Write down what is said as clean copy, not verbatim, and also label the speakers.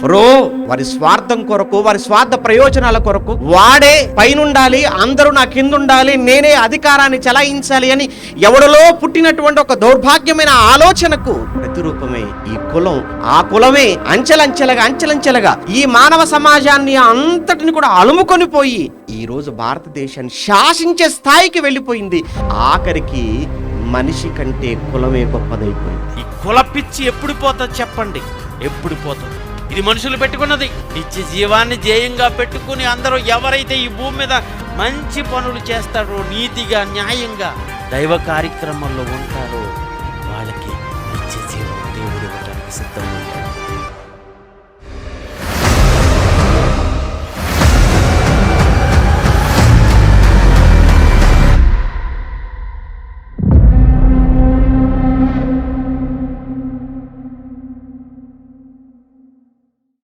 Speaker 1: వారి స్వార్థం కొరకు, వారి స్వార్థ ప్రయోజనాల కొరకు వాడే పైనుండాలి, అందరూ నా కింద ఉండాలి, నేనే అధికారాన్ని చెలాయించాలి అని ఎవడలో పుట్టినటువంటి ఒక దౌర్భాగ్యమైన ఆలోచనకు ప్రతిరూపమే ఈ కులం. ఆ కులమే అంచెలంచెలుగా ఈ మానవ సమాజాన్ని అంతటిని కూడా అలుముకొని పోయి ఈ రోజు భారతదేశాన్ని శాసించే స్థాయికి వెళ్ళిపోయింది. ఆఖరికి మనిషి కంటే కులమే గొప్పదైపోయింది.
Speaker 2: ఈ కుల పిచ్చి ఎప్పుడు పోతుంది చెప్పండి? ఎప్పుడు పోతుంది? ఇది మనుషులు పెట్టుకున్నది. నిత్య జీవాన్ని ధ్యేయంగా పెట్టుకుని అందరూ ఎవరైతే ఈ భూమి మీద మంచి పనులు చేస్తారో, నీతిగా న్యాయంగా దైవ కార్యక్రమాల్లో ఉంటారో వాళ్ళకి నిత్య జీవం దేవుడు ఇవ్వడానికి సిద్ధంగా